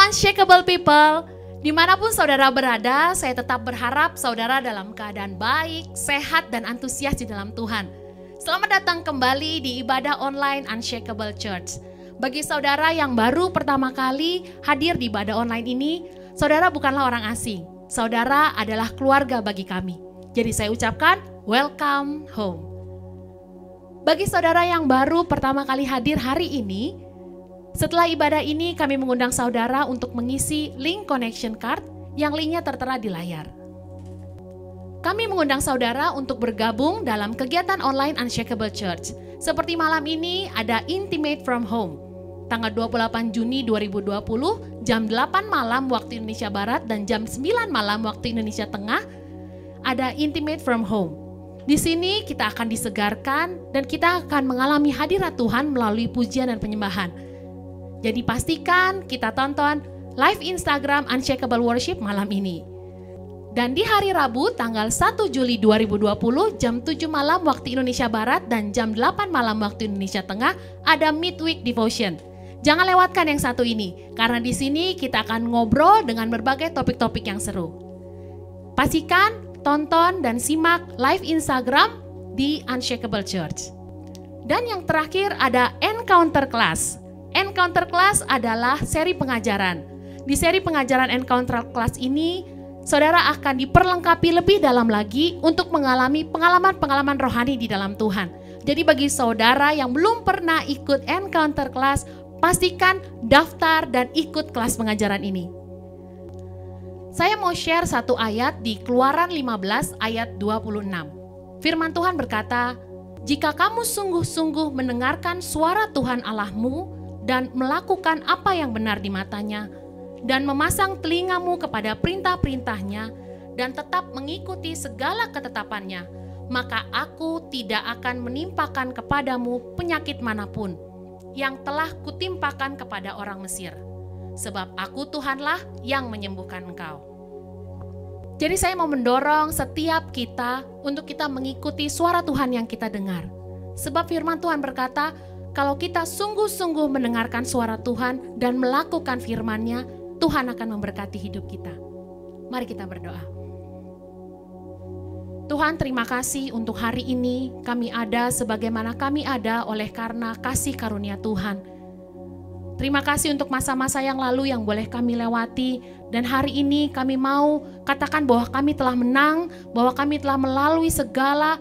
Unshakable people, dimanapun saudara berada, saya tetap berharap saudara dalam keadaan baik, sehat, dan antusias di dalam Tuhan. Selamat datang kembali di ibadah online Unshakable Church. Bagi saudara yang baru pertama kali hadir di ibadah online ini, saudara bukanlah orang asing. Saudara adalah keluarga bagi kami. Jadi saya ucapkan, welcome home. Bagi saudara yang baru pertama kali hadir hari ini, setelah ibadah ini kami mengundang saudara untuk mengisi link connection card yang linknya tertera di layar. Kami mengundang saudara untuk bergabung dalam kegiatan online Unshakable Church. Seperti malam ini ada Intimate from Home. Tanggal 28 Juni 2020, jam 8 malam waktu Indonesia Barat dan jam 9 malam waktu Indonesia Tengah, ada Intimate from Home. Di sini kita akan disegarkan dan kita akan mengalami hadirat Tuhan melalui pujian dan penyembahan. Jadi pastikan kita tonton live Instagram Unshakable Worship malam ini. Dan di hari Rabu tanggal 1 Juli 2020 jam 7 malam waktu Indonesia Barat dan jam 8 malam waktu Indonesia Tengah ada Midweek Devotion. Jangan lewatkan yang satu ini, karena di sini kita akan ngobrol dengan berbagai topik-topik yang seru. Pastikan tonton dan simak live Instagram di Unshakable Church. Dan yang terakhir ada Encounter Class. Encounter Class adalah seri pengajaran. Di seri pengajaran Encounter Class ini, saudara akan diperlengkapi lebih dalam lagi untuk mengalami pengalaman-pengalaman rohani di dalam Tuhan. Jadi bagi saudara yang belum pernah ikut Encounter Class, pastikan daftar dan ikut kelas pengajaran ini. Saya mau share satu ayat di Keluaran 15 ayat 26. Firman Tuhan berkata, "Jika kamu sungguh-sungguh mendengarkan suara Tuhan Allahmu dan melakukan apa yang benar di matanya, dan memasang telingamu kepada perintah-perintahnya, dan tetap mengikuti segala ketetapannya, maka aku tidak akan menimpakan kepadamu penyakit manapun yang telah kutimpakan kepada orang Mesir. Sebab aku Tuhanlah yang menyembuhkan engkau." Jadi saya mau mendorong setiap kita untuk kita mengikuti suara Tuhan yang kita dengar. Sebab firman Tuhan berkata, kalau kita sungguh-sungguh mendengarkan suara Tuhan dan melakukan firman-Nya, Tuhan akan memberkati hidup kita. Mari kita berdoa. Tuhan, terima kasih untuk hari ini kami ada sebagaimana kami ada oleh karena kasih karunia Tuhan. Terima kasih untuk masa-masa yang lalu yang boleh kami lewati, dan hari ini kami mau katakan bahwa kami telah menang, bahwa kami telah melalui segala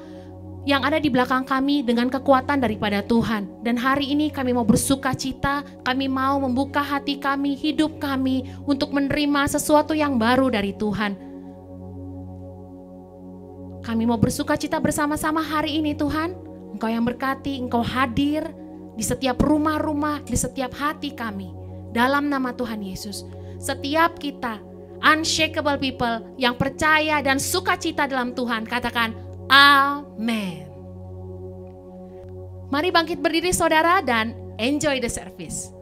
yang ada di belakang kami dengan kekuatan daripada Tuhan. Dan hari ini kami mau bersuka cita, kami mau membuka hati kami, hidup kami untuk menerima sesuatu yang baru dari Tuhan. Kami mau bersuka cita bersama-sama hari ini Tuhan. Engkau yang berkati, Engkau hadir di setiap rumah-rumah, di setiap hati kami. Dalam nama Tuhan Yesus, setiap kita, unshakable people yang percaya dan sukacita dalam Tuhan, katakan amin. Mari bangkit berdiri saudara dan enjoy the service.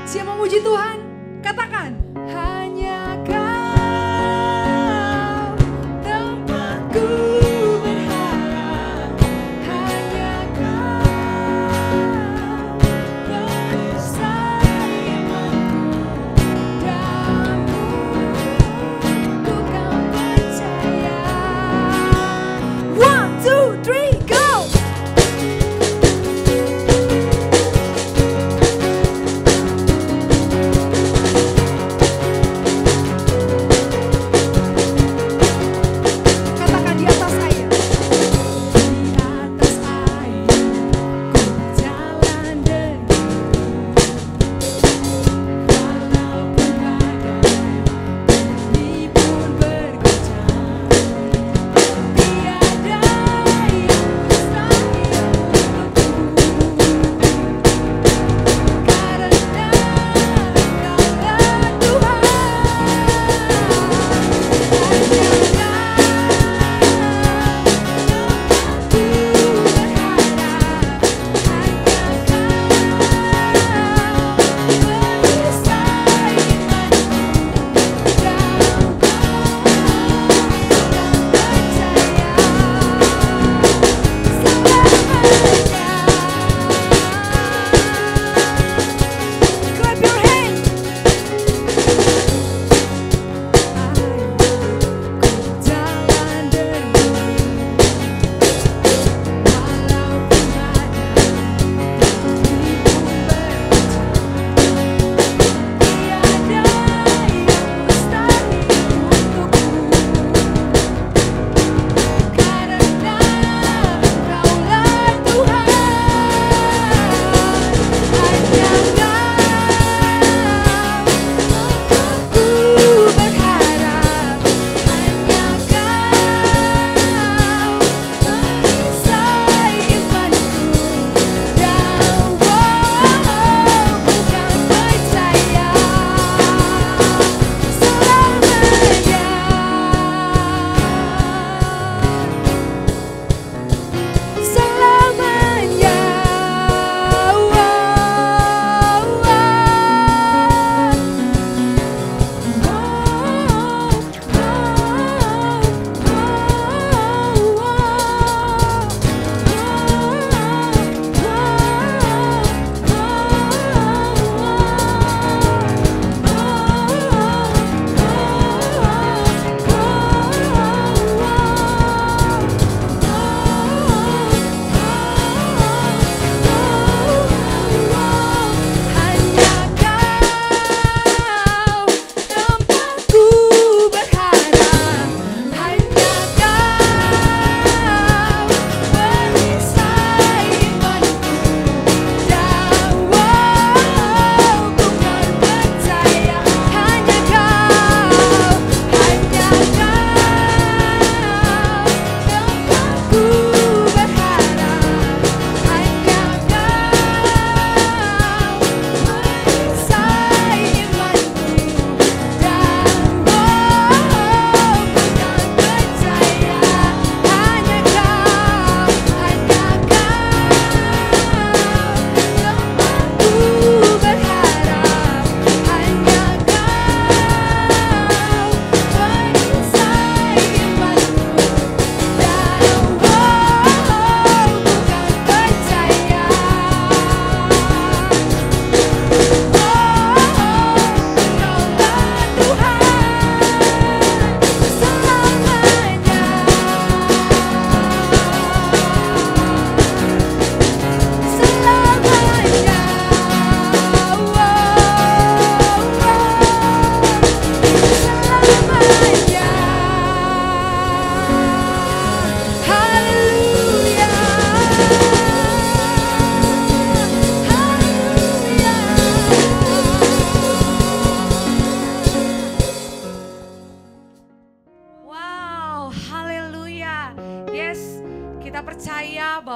Siapa memuji Tuhan? Katakan, hanya Kau tempatku berharap, hanya Kau perisai imanku, dalam-Mu ku kan percaya. 1, 2, 3, go!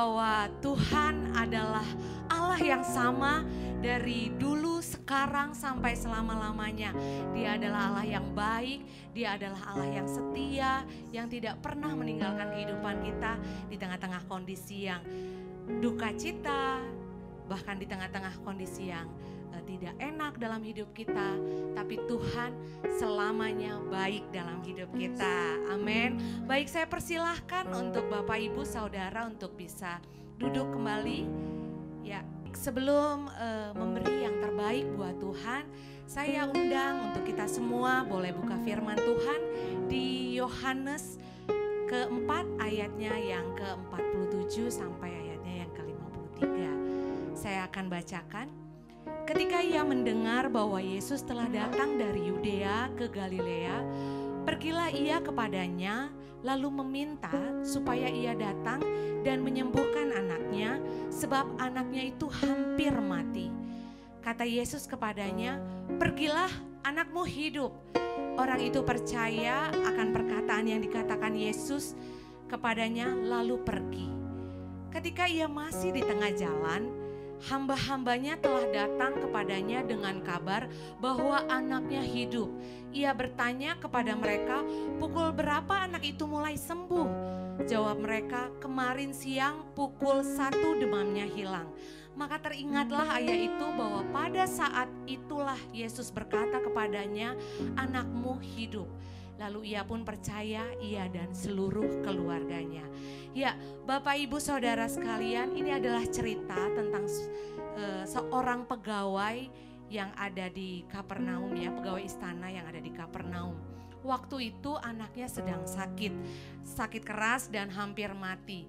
bahwa Tuhan adalah Allah yang sama dari dulu, sekarang, sampai selama-lamanya. Dia adalah Allah yang baik, Dia adalah Allah yang setia, yang tidak pernah meninggalkan kehidupan kita di tengah-tengah kondisi yang duka cita, bahkan di tengah-tengah kondisi yang tidak enak dalam hidup kita, tapi Tuhan selamanya baik dalam hidup kita. Amin. Baik, saya persilahkan untuk Bapak Ibu Saudara untuk bisa duduk kembali. Ya, sebelum memberi yang terbaik buat Tuhan, saya undang untuk kita semua boleh buka firman Tuhan di Yohanes keempat ayatnya yang ke-47 sampai ayatnya yang ke-53. Saya akan bacakan. Ketika ia mendengar bahwa Yesus telah datang dari Yudea ke Galilea, pergilah ia kepadanya lalu meminta supaya ia datang dan menyembuhkan anaknya, sebab anaknya itu hampir mati. Kata Yesus kepadanya, "Pergilah, anakmu hidup." Orang itu percaya akan perkataan yang dikatakan Yesus kepadanya lalu pergi. Ketika ia masih di tengah jalan, hamba-hambanya telah datang kepadanya dengan kabar bahwa anaknya hidup. Ia bertanya kepada mereka, "Pukul berapa anak itu mulai sembuh?" Jawab mereka, "Kemarin siang pukul 1 demamnya hilang." Maka teringatlah ayah itu bahwa pada saat itulah Yesus berkata kepadanya, "Anakmu hidup." Lalu ia pun percaya, ia dan seluruh keluarganya. Ya, Bapak Ibu Saudara sekalian, ini adalah cerita tentang seorang pegawai yang ada di Kapernaum, ya, pegawai istana yang ada di Kapernaum. Waktu itu anaknya sedang sakit keras dan hampir mati.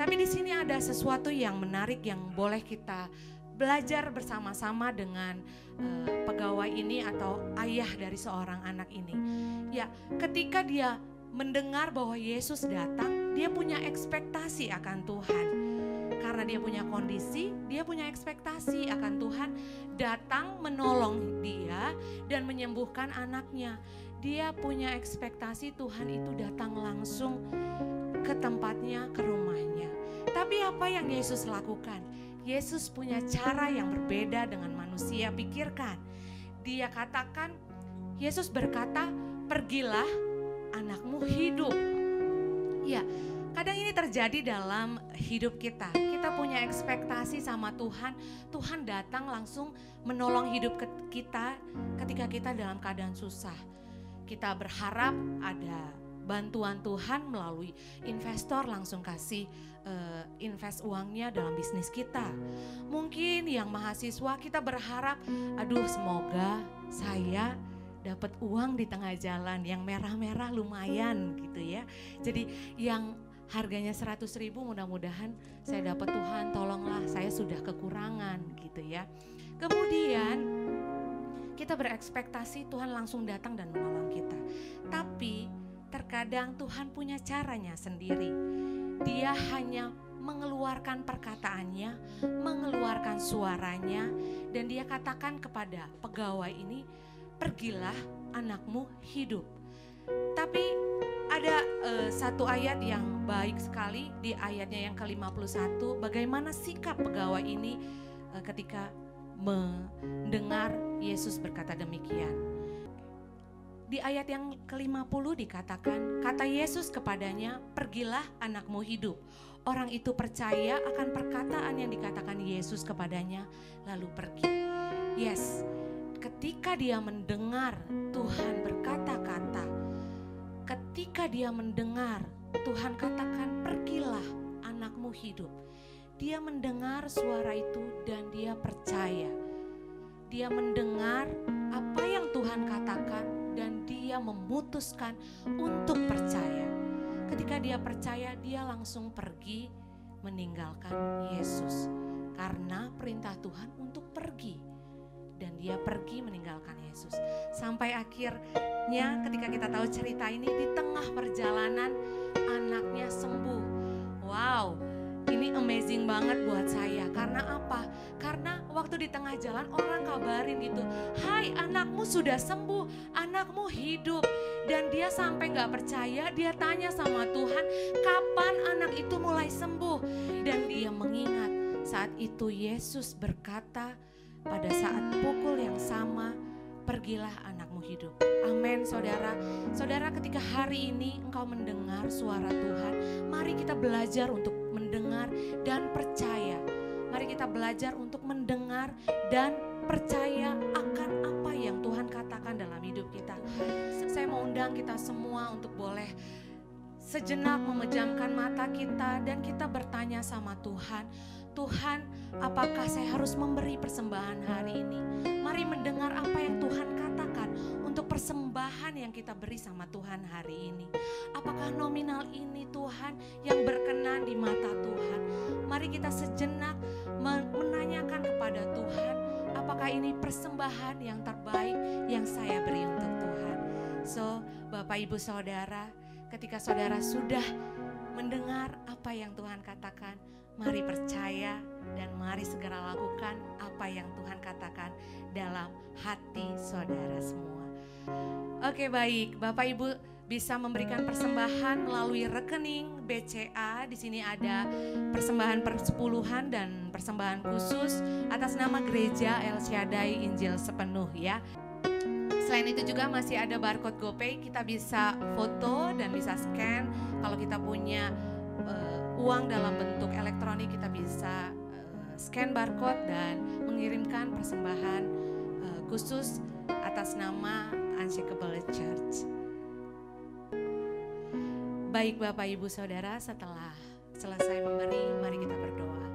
Tapi di sini ada sesuatu yang menarik yang boleh kita belajar bersama-sama dengan pegawai ini atau ayah dari seorang anak ini. Ya, ketika dia mendengar bahwa Yesus datang, dia punya ekspektasi akan Tuhan. Karena dia punya kondisi, dia punya ekspektasi akan Tuhan datang menolong dia dan menyembuhkan anaknya. Dia punya ekspektasi Tuhan itu datang langsung ke tempatnya, ke rumahnya. Tapi apa yang Yesus lakukan? Yesus punya cara yang berbeda dengan manusia pikirkan. Dia katakan, Yesus berkata, "Pergilah, anakmu hidup." Ya, kadang ini terjadi dalam hidup kita. Kita punya ekspektasi sama Tuhan. Tuhan datang langsung menolong hidup kita ketika kita dalam keadaan susah. Kita berharap ada bantuan Tuhan melalui investor langsung kasih invest uangnya dalam bisnis kita. Mungkin yang mahasiswa kita berharap, aduh semoga saya dapat uang di tengah jalan yang merah-merah lumayan gitu ya. Jadi yang harganya 100.000 mudah-mudahan saya dapat, Tuhan tolonglah saya sudah kekurangan gitu ya. Kemudian kita berekspektasi Tuhan langsung datang dan menolong kita. Tapi terkadang Tuhan punya caranya sendiri. Dia hanya mengeluarkan perkataannya, mengeluarkan suaranya, dan dia katakan kepada pegawai ini, "Pergilah, anakmu hidup." Tapi ada satu ayat yang baik sekali di ayatnya yang ke-51, bagaimana sikap pegawai ini ketika mendengar Yesus berkata demikian. Di ayat yang ke-50 dikatakan, kata Yesus kepadanya, "Pergilah, anakmu hidup." Orang itu percaya akan perkataan yang dikatakan Yesus kepadanya, lalu pergi. Yes, ketika dia mendengar Tuhan berkata-kata, ketika dia mendengar Tuhan katakan, "Pergilah, anakmu hidup." Dia mendengar suara itu dan dia percaya. Dia mendengar apa yang Tuhan katakan dan dia memutuskan untuk percaya. Ketika dia percaya, dia langsung pergi meninggalkan Yesus. Karena perintah Tuhan untuk pergi. Dan dia pergi meninggalkan Yesus. Sampai akhirnya ketika kita tahu cerita ini, di tengah perjalanan anaknya sembuh. Wow, ini amazing banget buat saya. Karena apa? Karena waktu di tengah jalan orang kabarin gitu, hai anakmu sudah sembuh, anakmu hidup. Dan dia sampai gak percaya, dia tanya sama Tuhan, kapan anak itu mulai sembuh? Dan dia mengingat saat itu Yesus berkata pada saat pukul yang sama, pergilah anakmu hidup. Amin saudara. Saudara, ketika hari ini engkau mendengar suara Tuhan, mari kita belajar untuk mendengar dan percaya. Mari kita belajar untuk mendengar dan percaya akan apa yang Tuhan katakan dalam hidup kita. Saya mau undang kita semua untuk boleh sejenak memejamkan mata kita dan kita bertanya sama Tuhan, Tuhan, apakah saya harus memberi persembahan hari ini? Mari mendengar apa yang Tuhan katakan untuk persembahan yang kita beri sama Tuhan hari ini. Apakah nominal ini Tuhan yang berkenan di mata Tuhan? Mari kita sejenak menanyakan kepada Tuhan, apakah ini persembahan yang terbaik yang saya beri untuk Tuhan? So, Bapak Ibu Saudara, ketika saudara sudah mendengar apa yang Tuhan katakan, mari percaya dan mari segera lakukan apa yang Tuhan katakan dalam hati saudara semua. Oke, baik, Bapak Ibu bisa memberikan persembahan melalui rekening BCA. Di sini ada persembahan persepuluhan dan persembahan khusus atas nama Gereja El Shaddai Injil Sepenuh ya. Selain itu juga masih ada barcode GoPay, kita bisa foto dan bisa scan. Kalau kita punya uang dalam bentuk elektronik, kita bisa scan barcode dan mengirimkan persembahan khusus atas nama Unshakable Church. Baik Bapak Ibu Saudara, setelah selesai memberi, mari kita berdoa.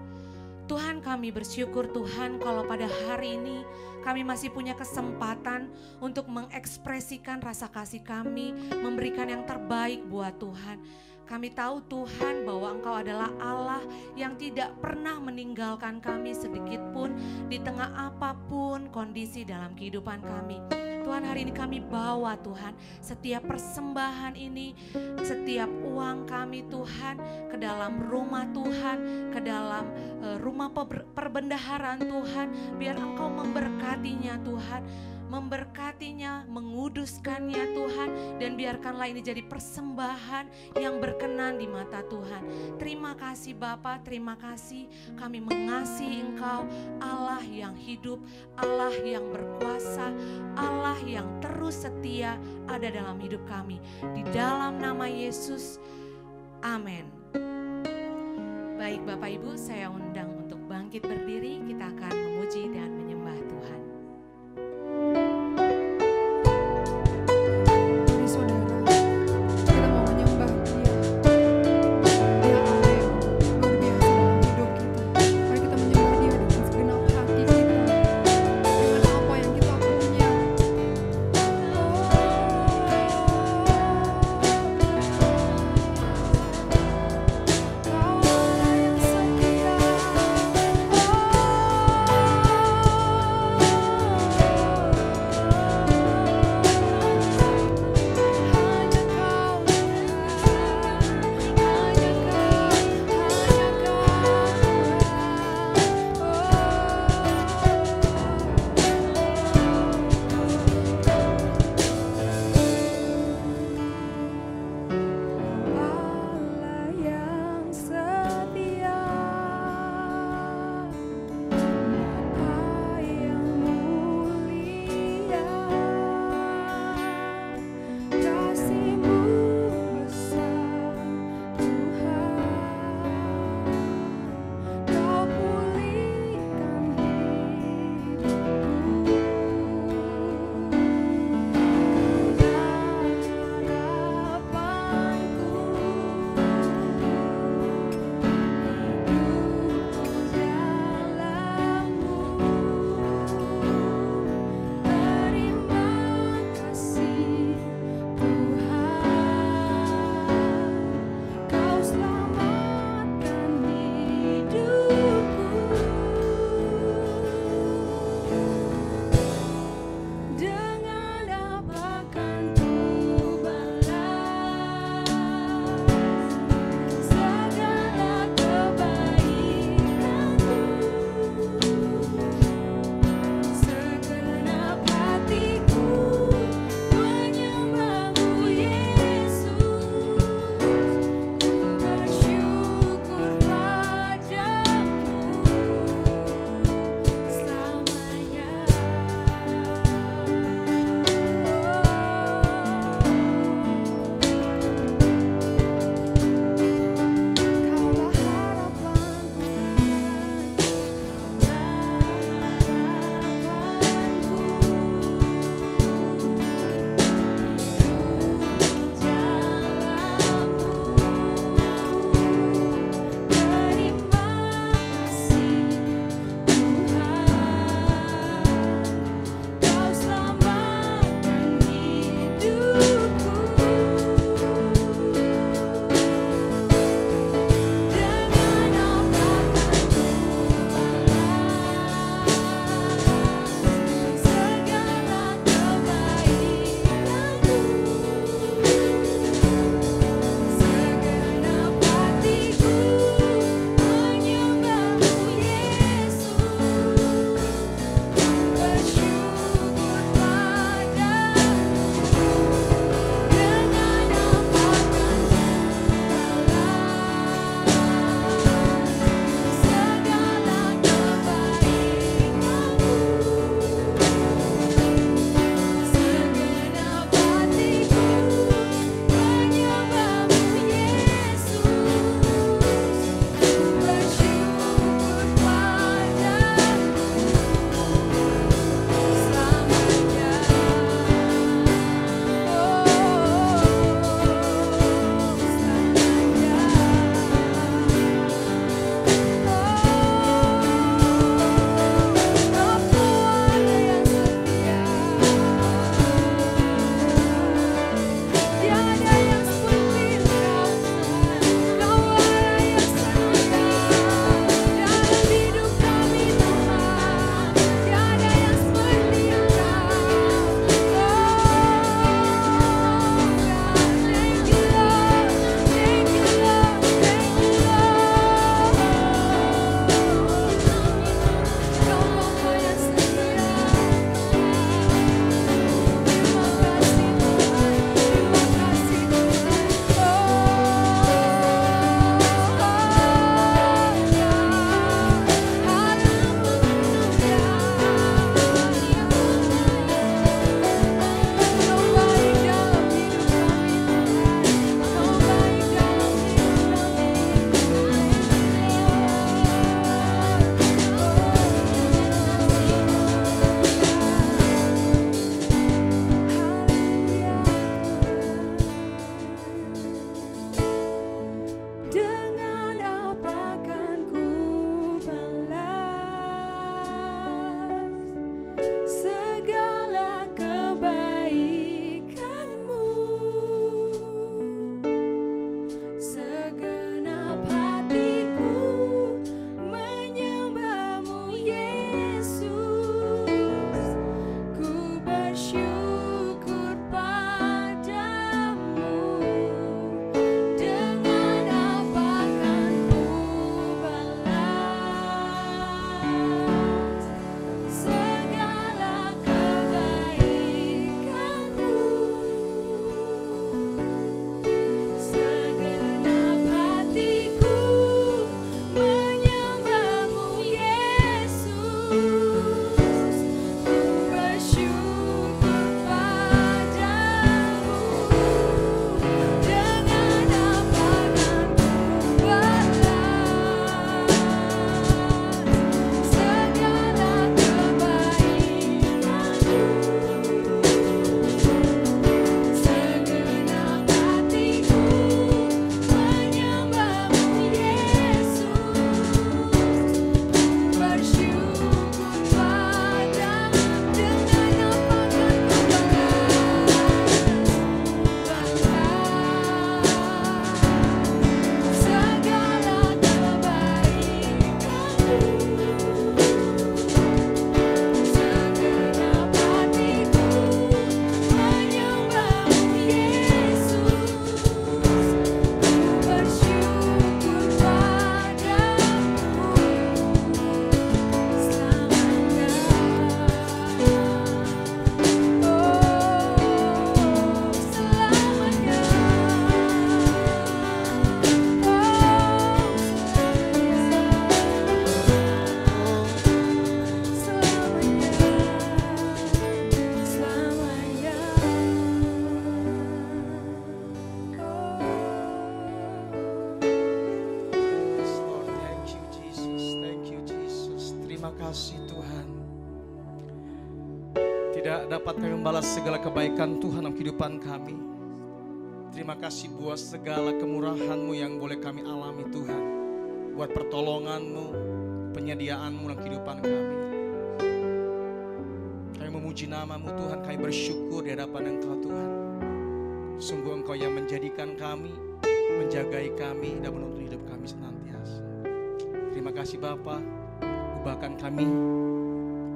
Tuhan, kami bersyukur Tuhan kalau pada hari ini kami masih punya kesempatan untuk mengekspresikan rasa kasih kami, memberikan yang terbaik buat Tuhan. Kami tahu Tuhan bahwa Engkau adalah Allah yang tidak pernah meninggalkan kami sedikit pun di tengah apapun kondisi dalam kehidupan kami. Tuhan, hari ini kami bawa Tuhan setiap persembahan ini, setiap uang kami Tuhan ke dalam rumah Tuhan, ke dalam rumah perbendaharaan Tuhan. Biar Engkau memberkatinya Tuhan, memberkatinya, menguduskannya Tuhan, dan biarkanlah ini jadi persembahan yang berkenan di mata Tuhan. Terima kasih Bapa, terima kasih kami mengasihi Engkau, Allah yang hidup, Allah yang berkuasa, Allah yang terus setia ada dalam hidup kami. Di dalam nama Yesus, amin. Baik Bapak Ibu, saya undang untuk bangkit berdiri, kita akan memuji dan menyembah Tuhan. Mari saudara, kita mau menyembah Dia. Dia Allah yang luar biasa dalam hidup kita. Mari kita menyembah Dia dengan segenap hati kita, dengan apa yang kita punya. Kau yang setia, Terima kasih Tuhan. Tidak dapat kami membalas segala kebaikan Tuhan dalam kehidupan kami. Terima kasih buat segala kemurahan-Mu yang boleh kami alami Tuhan. Buat pertolongan-Mu, penyediaan-Mu dalam kehidupan kami. Kami memuji nama-Mu Tuhan, kami bersyukur di hadapan Engkau Tuhan. Sungguh Engkau yang menjadikan kami, menjagai kami, dan menuntun hidup kami senantiasa. Terima kasih Bapa, ubahkan kami,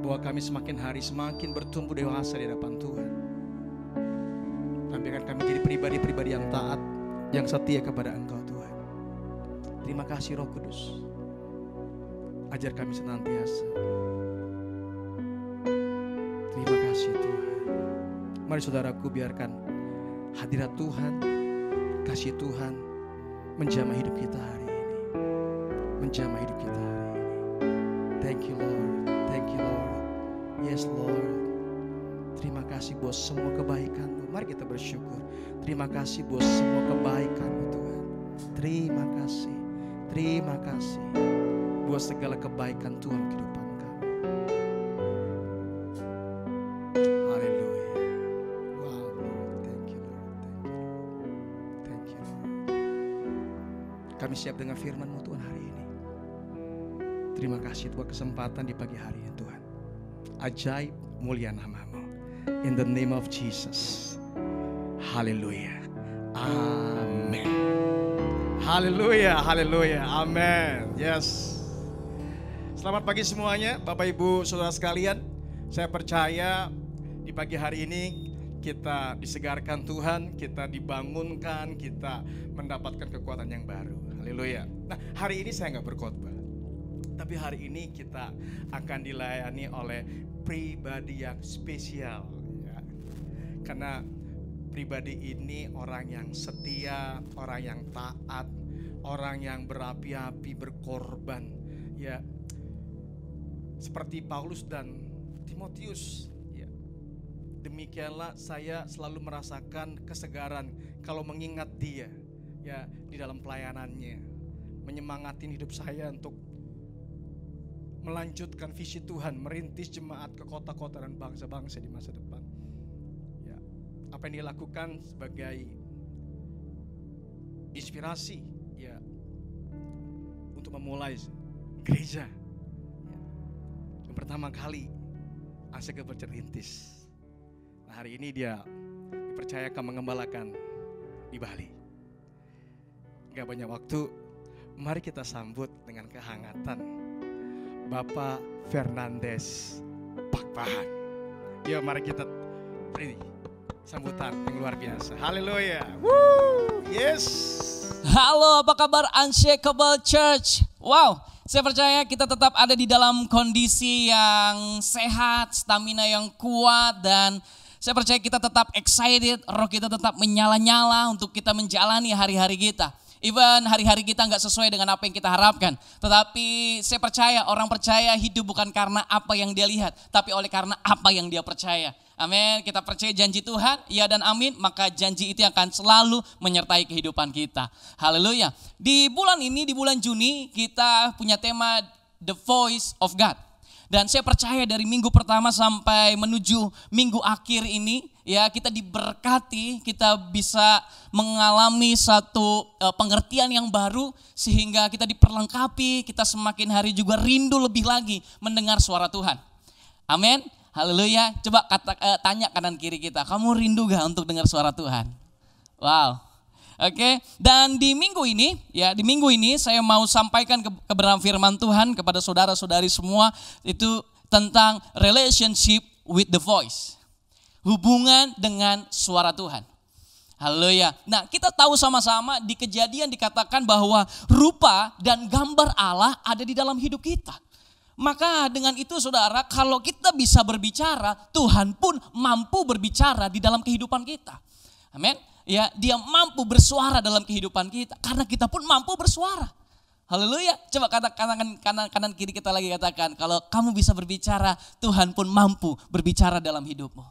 bahwa kami semakin hari semakin bertumbuh dewasa di hadapan Tuhan. Dan biarkan kami jadi pribadi-pribadi yang taat, yang setia kepada Engkau Tuhan. Terima kasih Roh Kudus, ajar kami senantiasa. Terima kasih Tuhan. Mari saudaraku, biarkan hadirat Tuhan, kasih Tuhan menjamah hidup kita hari ini. Menjamah hidup kita hari ini. Thank you Lord, thank you Lord. Yes Lord. Terima kasih buat semua kebaikan-Mu. Mari kita bersyukur. Terima kasih buat semua kebaikan-Mu Tuhan. Terima kasih. Terima kasih buat segala kebaikan Tuhan di kehidupan kami. Haleluya. Wow Lord, thank you Lord. Thank you Lord. Kami siap dengan firman-Mu Tuhan hari ini. Terima kasih buat kesempatan di pagi hari ini Tuhan. Ajaib mulia nama-Mu. In the name of Jesus. Haleluya. Amen. Haleluya, haleluya, amin. Yes. Selamat pagi semuanya, Bapak Ibu Saudara sekalian. Saya percaya di pagi hari ini kita disegarkan Tuhan, kita dibangunkan, kita mendapatkan kekuatan yang baru. Haleluya. Nah, hari ini saya nggak berkhotbah, tapi hari ini kita akan dilayani oleh pribadi yang spesial. Ya. Karena pribadi ini orang yang setia, orang yang taat, orang yang berapi-api, berkorban. Ya, seperti Paulus dan Timotius. Ya. Demikianlah saya selalu merasakan kesegaran kalau mengingat dia, ya, di dalam pelayanannya, menyemangatin hidup saya untuk melanjutkan visi Tuhan, merintis jemaat ke kota-kota dan bangsa-bangsa di masa depan. Apa yang dilakukan sebagai inspirasi, ya, untuk memulai gereja, ya, yang pertama kali Asyik bercerintis. Nah, hari ini dia dipercayakan mengembalakan di Bali. Gak banyak waktu, mari kita sambut dengan kehangatan Bapak Fernandes Pakpahan. Yuk mari kita beri sambutan yang luar biasa. Haleluya. Woo, yes. Halo, apa kabar Unshakable Church? Wow, saya percaya kita tetap ada di dalam kondisi yang sehat, stamina yang kuat, dan saya percaya kita tetap excited, roh kita tetap menyala-nyala untuk kita menjalani hari-hari kita. Even hari-hari kita nggak sesuai dengan apa yang kita harapkan. Tetapi saya percaya, orang percaya hidup bukan karena apa yang dia lihat, tapi oleh karena apa yang dia percaya. Amin. Kita percaya janji Tuhan, ya dan amin. Maka janji itu akan selalu menyertai kehidupan kita. Haleluya. Di bulan ini, di bulan Juni, kita punya tema The Voice of God. Dan saya percaya dari minggu pertama sampai menuju minggu akhir ini, ya kita diberkati, kita bisa mengalami satu pengertian yang baru sehingga kita diperlengkapi, kita semakin hari juga rindu lebih lagi mendengar suara Tuhan. Amin. Haleluya. Coba tanya kanan kiri kita, kamu rindu gak untuk dengar suara Tuhan? Wow. Oke, dan di minggu ini saya mau sampaikan kebenaran firman Tuhan kepada saudara-saudari semua, itu tentang relationship with the voice. Hubungan dengan suara Tuhan. Haleluya. Nah, kita tahu sama-sama di Kejadian dikatakan bahwa rupa dan gambar Allah ada di dalam hidup kita. Maka dengan itu saudara, kalau kita bisa berbicara, Tuhan pun mampu berbicara di dalam kehidupan kita. Amin. Ya, dia mampu bersuara dalam kehidupan kita karena kita pun mampu bersuara. Haleluya. Coba katakan kanan kiri kita lagi, katakan, kalau kamu bisa berbicara, Tuhan pun mampu berbicara dalam hidupmu.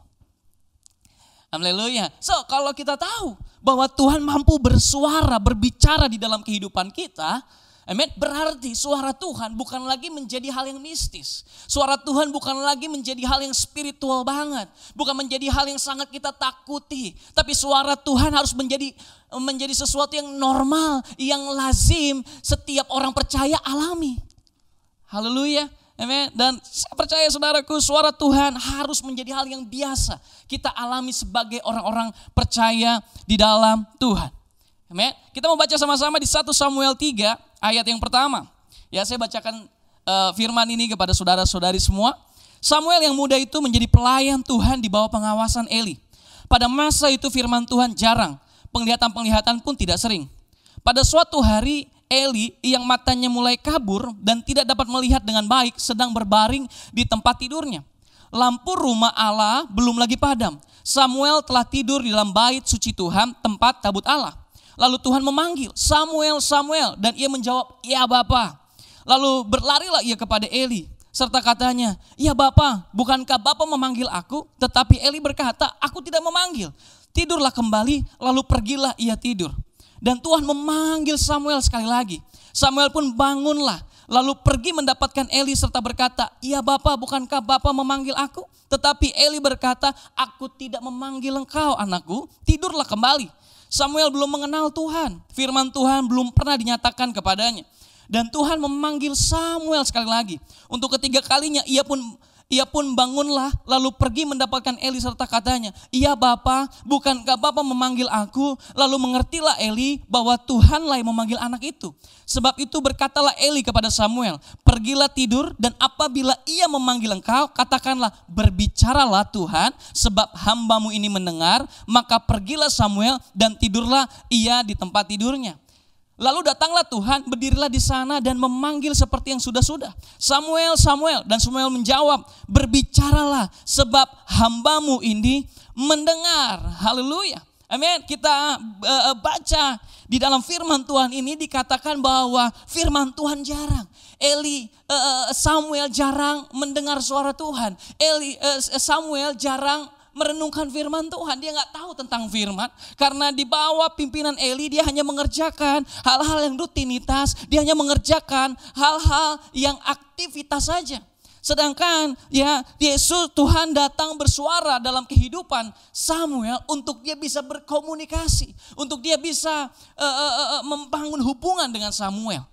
Haleluya. So, kalau kita tahu bahwa Tuhan mampu bersuara, berbicara di dalam kehidupan kita, Amin. Berarti suara Tuhan bukan lagi menjadi hal yang mistis. Suara Tuhan bukan lagi menjadi hal yang spiritual banget. Bukan menjadi hal yang sangat kita takuti. Tapi suara Tuhan harus menjadi sesuatu yang normal, yang lazim setiap orang percaya alami. Haleluya. Amin. Dan saya percaya saudaraku, suara Tuhan harus menjadi hal yang biasa kita alami sebagai orang-orang percaya di dalam Tuhan. Amin. Kita mau baca sama-sama di 1 Samuel 3 ayat yang pertama. Ya, saya bacakan firman ini kepada saudara-saudari semua. Samuel yang muda itu menjadi pelayan Tuhan di bawah pengawasan Eli. Pada masa itu firman Tuhan jarang, penglihatan-penglihatan pun tidak sering. Pada suatu hari Eli yang matanya mulai kabur dan tidak dapat melihat dengan baik sedang berbaring di tempat tidurnya. Lampu rumah Allah belum lagi padam. Samuel telah tidur di dalam bait suci Tuhan, tempat tabut Allah. Lalu Tuhan memanggil, Samuel, Samuel, dan ia menjawab, ya Bapa. Lalu berlarilah ia kepada Eli, serta katanya, ya Bapa, bukankah Bapa memanggil aku? Tetapi Eli berkata, aku tidak memanggil. Tidurlah kembali, lalu pergilah ia tidur. Dan Tuhan memanggil Samuel sekali lagi. Samuel pun bangunlah, lalu pergi mendapatkan Eli serta berkata, ya Bapa, bukankah Bapa memanggil aku? Tetapi Eli berkata, aku tidak memanggil engkau anakku, tidurlah kembali. Samuel belum mengenal Tuhan, firman Tuhan belum pernah dinyatakan kepadanya. Dan Tuhan memanggil Samuel sekali lagi. Untuk ketiga kalinya ia pun bangunlah lalu pergi mendapatkan Eli serta katanya, iya Bapa, bukankah Bapa memanggil aku? Lalu mengertilah Eli bahwa Tuhanlah yang memanggil anak itu. Sebab itu berkatalah Eli kepada Samuel, pergilah tidur dan apabila ia memanggil engkau, katakanlah berbicaralah Tuhan sebab hambamu ini mendengar. Maka pergilah Samuel dan tidurlah ia di tempat tidurnya. Lalu datanglah Tuhan, berdirilah di sana dan memanggil seperti yang sudah-sudah. Samuel, Samuel. Dan Samuel menjawab, berbicaralah sebab hambamu ini mendengar. Haleluya. Amin. Kita baca di dalam firman Tuhan ini dikatakan bahwa firman Tuhan jarang. Samuel jarang mendengar suara Tuhan. Samuel jarang merenungkan firman Tuhan. Dia nggak tahu tentang firman. Karena di bawah pimpinan Eli dia hanya mengerjakan hal-hal yang rutinitas. Dia hanya mengerjakan hal-hal yang aktivitas saja. Sedangkan ya Yesus Tuhan datang bersuara dalam kehidupan Samuel untuk dia bisa berkomunikasi. Untuk dia bisa membangun hubungan dengan Samuel.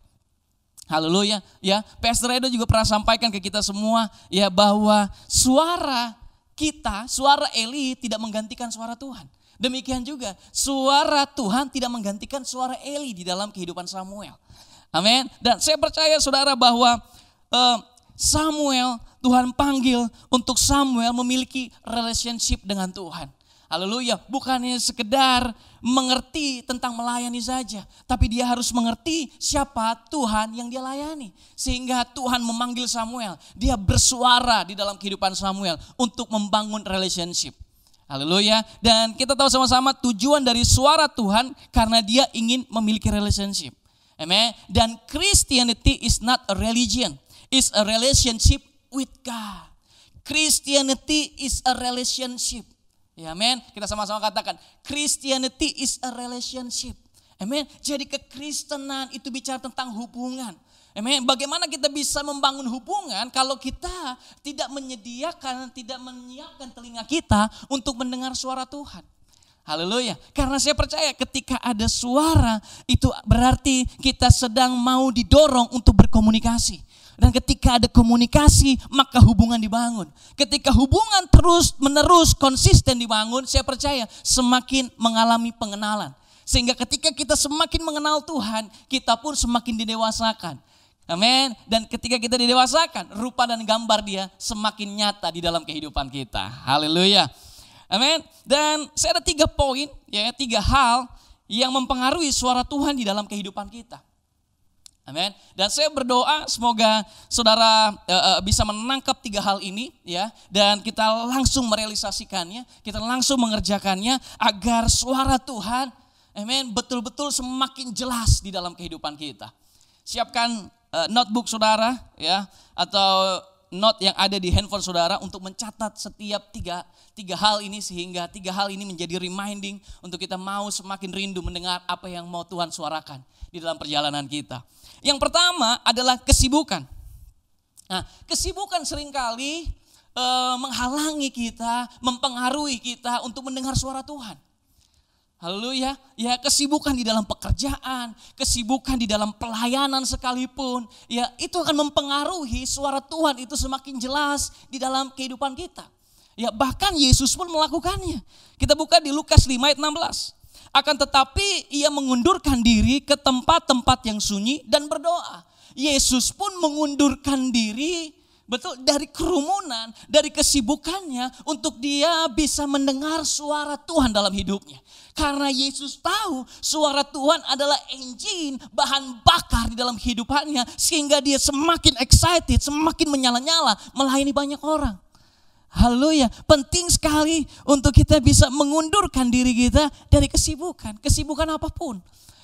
Haleluya. Ya, Pastor Edo juga pernah sampaikan ke kita semua ya bahwa suara Eli tidak menggantikan suara Tuhan. Demikian juga suara Tuhan tidak menggantikan suara Eli di dalam kehidupan Samuel. Amin. Dan saya percaya saudara bahwa Samuel, Tuhan panggil untuk Samuel memiliki relationship dengan Tuhan. Haleluya, bukannya sekedar mengerti tentang melayani saja. Tapi dia harus mengerti siapa Tuhan yang dia layani. Sehingga Tuhan memanggil Samuel. Dia bersuara di dalam kehidupan Samuel untuk membangun relationship. Haleluya, dan kita tahu sama-sama tujuan dari suara Tuhan karena dia ingin memiliki relationship. Amen. Dan Christianity is not a religion. Is a relationship with God. Christianity is a relationship. Ya, amen. Kita sama-sama katakan, Christianity is a relationship. Amen. Jadi kekristenan itu bicara tentang hubungan. Amen. Bagaimana kita bisa membangun hubungan kalau kita tidak menyiapkan telinga kita untuk mendengar suara Tuhan. Haleluya. Karena saya percaya ketika ada suara itu berarti kita sedang mau didorong untuk berkomunikasi. Dan ketika ada komunikasi, maka hubungan dibangun. Ketika hubungan terus menerus konsisten dibangun, saya percaya semakin mengalami pengenalan. Sehingga ketika kita semakin mengenal Tuhan, kita pun semakin didewasakan. Amin. Dan ketika kita didewasakan, rupa dan gambar dia semakin nyata di dalam kehidupan kita. Haleluya. Amin. Dan saya ada 3 poin, ya, 3 hal yang mempengaruhi suara Tuhan di dalam kehidupan kita. Amin. Dan saya berdoa semoga saudara bisa menangkap 3 hal ini ya, dan kita langsung merealisasikannya, kita langsung mengerjakannya agar suara Tuhan, amin, betul-betul semakin jelas di dalam kehidupan kita. Siapkan notebook saudara ya, atau note yang ada di handphone saudara untuk mencatat setiap tiga hal ini, sehingga 3 hal ini menjadi reminding untuk kita mau semakin rindu mendengar apa yang mau Tuhan suarakan di dalam perjalanan kita. Yang pertama adalah kesibukan. Nah, kesibukan seringkali menghalangi kita, mempengaruhi kita untuk mendengar suara Tuhan. Haleluya. Ya, kesibukan di dalam pekerjaan, kesibukan di dalam pelayanan sekalipun, ya itu akan mempengaruhi suara Tuhan itu semakin jelas di dalam kehidupan kita. Ya, bahkan Yesus pun melakukannya. Kita buka di Lukas 5 ayat 16. Akan tetapi ia mengundurkan diri ke tempat-tempat yang sunyi dan berdoa. Yesus pun mengundurkan diri, betul, dari kerumunan, dari kesibukannya untuk dia bisa mendengar suara Tuhan dalam hidupnya. Karena Yesus tahu suara Tuhan adalah engine, bahan bakar di dalam hidupannya, sehingga dia semakin excited, semakin menyala-nyala melayani banyak orang. Haleluya, penting sekali untuk kita bisa mengundurkan diri kita dari kesibukan apapun.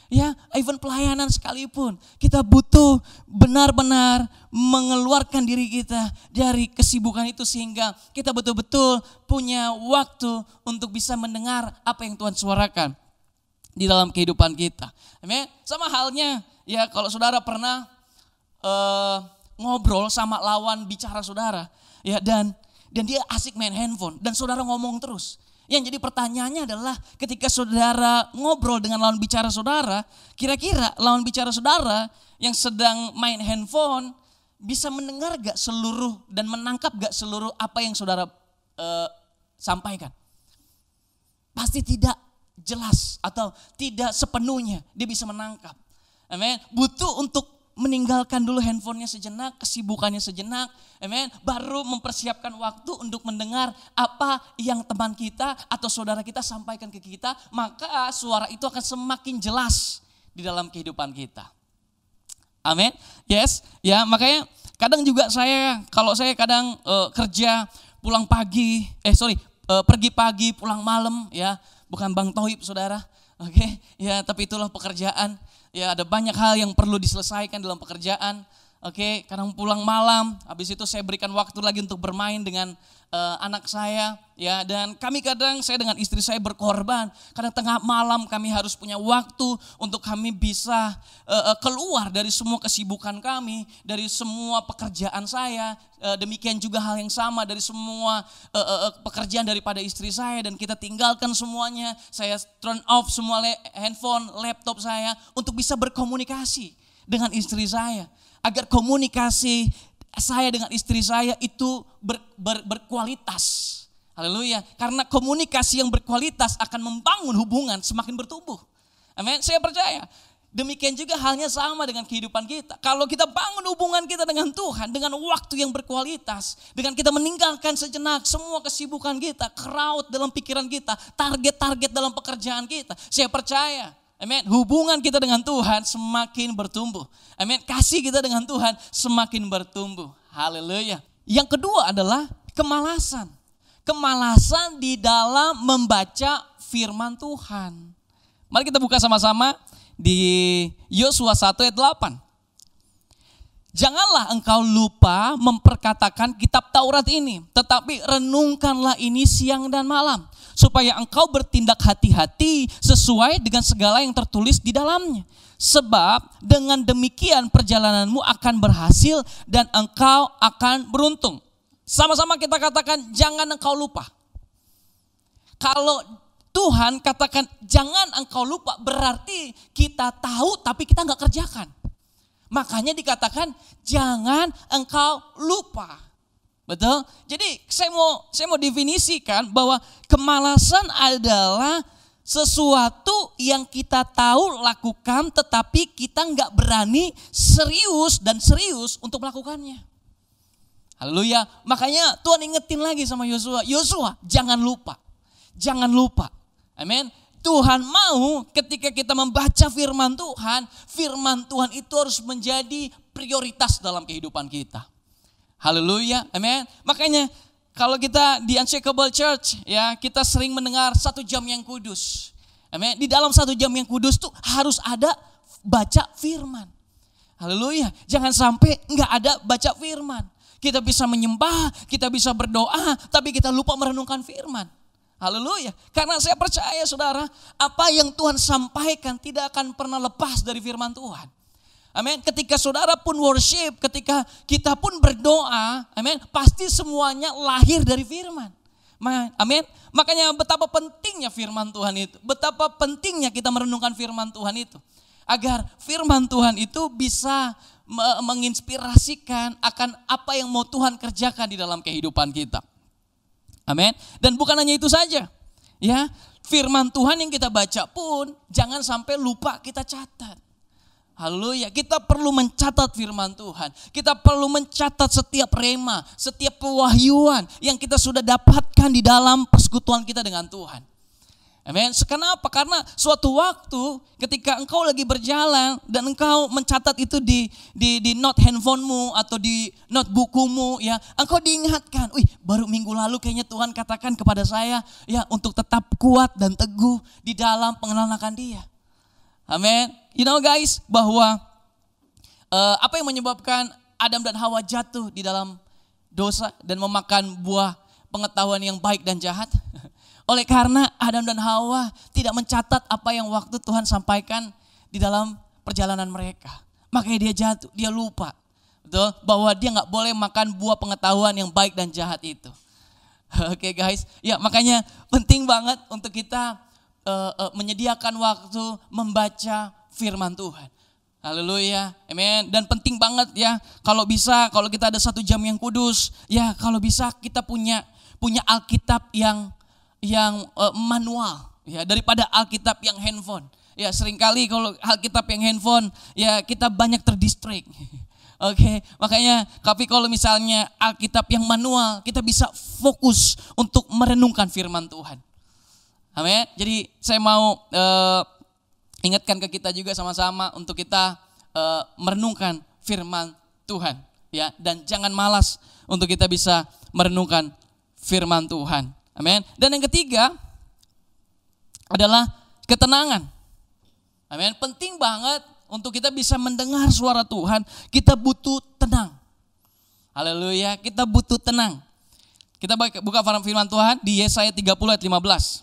Ya, even pelayanan sekalipun, kita butuh benar-benar mengeluarkan diri kita dari kesibukan itu, sehingga kita betul-betul punya waktu untuk bisa mendengar apa yang Tuhan suarakan di dalam kehidupan kita. Amin. Sama halnya, ya kalau saudara pernah ngobrol sama lawan bicara saudara, ya dan dia asik main handphone dan saudara ngomong terus. Yang jadi pertanyaannya adalah ketika saudara ngobrol dengan lawan bicara saudara, kira-kira lawan bicara saudara yang sedang main handphone bisa mendengar gak seluruh dan menangkap gak seluruh apa yang saudara sampaikan? Pasti tidak jelas atau tidak sepenuhnya dia bisa menangkap. Amin. Butuh untuk meninggalkan dulu handphonenya sejenak, kesibukannya sejenak, amen, baru mempersiapkan waktu untuk mendengar apa yang teman kita atau saudara kita sampaikan ke kita, maka suara itu akan semakin jelas di dalam kehidupan kita. Amin. Yes, ya makanya kadang juga kalau saya kadang kerja pulang pagi, pergi pagi pulang malam, ya bukan Bang Tohib saudara, oke, ya tapi itulah pekerjaan. Ya ada banyak hal yang perlu diselesaikan dalam pekerjaan. Oke, kadang pulang malam, habis itu saya berikan waktu lagi untuk bermain dengan anak saya, ya, dan saya dengan istri saya berkorban. Kadang tengah malam kami harus punya waktu untuk kami bisa keluar dari semua kesibukan kami, dari semua pekerjaan saya. Demikian juga hal yang sama dari semua pekerjaan daripada istri saya, dan kita tinggalkan semuanya. Saya turn off semua handphone, laptop saya untuk bisa berkomunikasi dengan istri saya, agar komunikasi saya dengan istri saya itu berkualitas. Haleluya. Karena komunikasi yang berkualitas akan membangun hubungan semakin bertumbuh. Amin. Saya percaya. Demikian juga halnya sama dengan kehidupan kita. Kalau kita bangun hubungan kita dengan Tuhan dengan waktu yang berkualitas, dengan kita meninggalkan sejenak semua kesibukan kita, crowd dalam pikiran kita, target-target dalam pekerjaan kita, saya percaya, amin, hubungan kita dengan Tuhan semakin bertumbuh. Amin, kasih kita dengan Tuhan semakin bertumbuh. Haleluya. Yang kedua adalah kemalasan. Kemalasan di dalam membaca firman Tuhan. Mari kita buka sama-sama di Yosua 1 ayat 8. Janganlah engkau lupa memperkatakan kitab Taurat ini, tetapi renungkanlah ini siang dan malam, supaya engkau bertindak hati-hati sesuai dengan segala yang tertulis di dalamnya. Sebab dengan demikian perjalananmu akan berhasil dan engkau akan beruntung. Sama-sama kita katakan jangan engkau lupa. Kalau Tuhan katakan jangan engkau lupa, berarti kita tahu tapi kita gak kerjakan. Makanya dikatakan jangan engkau lupa. Betul? Jadi saya mau definisikan bahwa kemalasan adalah sesuatu yang kita tahu lakukan tetapi kita nggak berani serius untuk melakukannya. Haleluya. Makanya Tuhan ingetin lagi sama Yosua, jangan lupa. Jangan lupa. Amin. Tuhan mau ketika kita membaca firman Tuhan itu harus menjadi prioritas dalam kehidupan kita. Haleluya, amin. Makanya kalau kita di Unshakable Church, ya kita sering mendengar 1 jam yang kudus. Amin. Di dalam 1 jam yang kudus tuh harus ada baca firman. Haleluya. Jangan sampai enggak ada baca firman. Kita bisa menyembah, kita bisa berdoa, tapi kita lupa merenungkan firman. Haleluya. Karena saya percaya saudara, apa yang Tuhan sampaikan tidak akan pernah lepas dari firman Tuhan. Amin. Ketika saudara pun worship, ketika kita pun berdoa, amin, pasti semuanya lahir dari firman. Amin. Makanya betapa pentingnya firman Tuhan itu. Betapa pentingnya kita merenungkan firman Tuhan itu. Agar firman Tuhan itu bisa menginspirasikan akan apa yang mau Tuhan kerjakan di dalam kehidupan kita. Amin. Dan bukan hanya itu saja. Ya, firman Tuhan yang kita baca pun jangan sampai lupa kita catat. Haleluya, kita perlu mencatat firman Tuhan. Kita perlu mencatat setiap rema, setiap pewahyuan yang kita sudah dapatkan di dalam persekutuan kita dengan Tuhan. Amin. Kenapa? Karena suatu waktu ketika engkau lagi berjalan dan engkau mencatat itu di note handphonemu atau di note bukumu, ya, engkau diingatkan, baru minggu lalu kayaknya Tuhan katakan kepada saya, ya, untuk tetap kuat dan teguh di dalam pengenalan akan Dia. Amin. You know guys, bahwa apa yang menyebabkan Adam dan Hawa jatuh di dalam dosa dan memakan buah pengetahuan yang baik dan jahat? Oleh karena Adam dan Hawa tidak mencatat apa yang waktu Tuhan sampaikan di dalam perjalanan mereka. Makanya dia jatuh, dia lupa, betul, bahwa dia nggak boleh makan buah pengetahuan yang baik dan jahat itu. Oke guys, ya makanya penting banget untuk kita menyediakan waktu membaca firman Tuhan. Haleluya, amin. Dan penting banget ya, kalau bisa, kalau kita ada 1 jam yang kudus, ya kalau bisa kita punya Alkitab yang manual, ya, daripada Alkitab yang handphone. Ya seringkali kalau Alkitab yang handphone, ya kita banyak terdistract. Oke, makanya tapi kalau misalnya Alkitab yang manual, kita bisa fokus untuk merenungkan firman Tuhan. Amin. Jadi saya mau ingatkan ke kita juga sama-sama untuk kita merenungkan firman Tuhan, ya, dan jangan malas untuk kita bisa merenungkan firman Tuhan. Amin. Dan yang ketiga adalah ketenangan. Amin. Penting banget untuk kita bisa mendengar suara Tuhan, kita butuh tenang. Haleluya, kita butuh tenang. Kita buka firman Tuhan di Yesaya 30 ayat 15.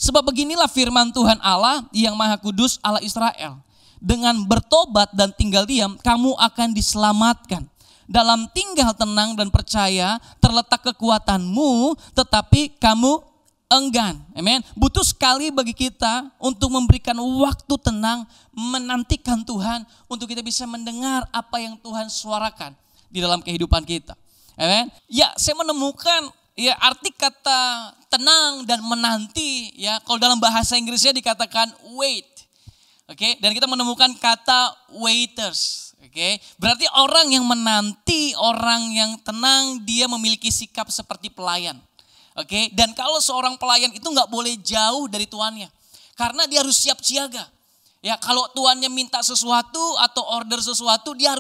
Sebab beginilah firman Tuhan Allah yang Maha Kudus, Allah Israel. Dengan bertobat dan tinggal diam, kamu akan diselamatkan. Dalam tinggal tenang dan percaya terletak kekuatanmu, tetapi kamu enggan. Amin. Butuh sekali bagi kita untuk memberikan waktu tenang, menantikan Tuhan, untuk kita bisa mendengar apa yang Tuhan suarakan di dalam kehidupan kita. Amin. Ya, saya menemukan ya arti kata tenang dan menanti, ya, kalau dalam bahasa Inggrisnya dikatakan wait. Oke, dan kita menemukan kata waiters. Oke, berarti orang yang menanti, orang yang tenang, dia memiliki sikap seperti pelayan. Oke, dan kalau seorang pelayan itu nggak boleh jauh dari tuannya, karena dia harus siap siaga. Ya, kalau tuannya minta sesuatu atau order sesuatu, dia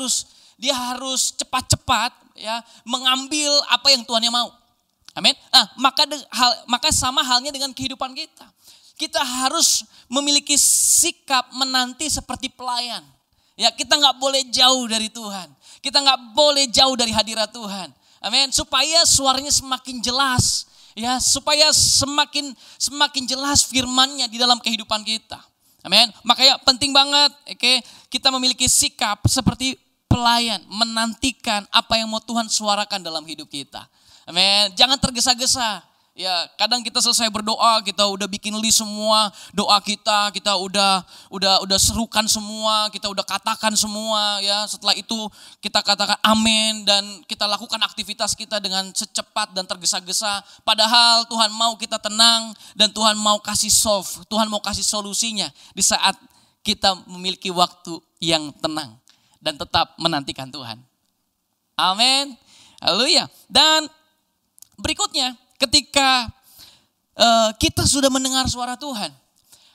harus cepat-cepat, ya, mengambil apa yang tuannya mau. Amin. Maka sama halnya dengan kehidupan kita. Kita harus memiliki sikap menanti seperti pelayan. Ya, kita nggak boleh jauh dari Tuhan. Kita nggak boleh jauh dari hadirat Tuhan. Amin. Supaya suaranya semakin jelas, ya, supaya semakin jelas firman-Nya di dalam kehidupan kita. Amin. Makanya penting banget, oke, kita memiliki sikap seperti pelayan, menantikan apa yang mau Tuhan suarakan dalam hidup kita. Amin. Jangan tergesa-gesa. Ya, kadang kita selesai berdoa, kita udah bikin list semua doa kita udah serukan semua, kita udah katakan semua, ya. Setelah itu kita katakan amin dan kita lakukan aktivitas kita dengan secepat dan tergesa-gesa. Padahal Tuhan mau kita tenang dan Tuhan mau kasih solve, Tuhan mau kasih solusinya di saat kita memiliki waktu yang tenang dan tetap menantikan Tuhan. Amin. Haleluya. Dan berikutnya, ketika kita sudah mendengar suara Tuhan,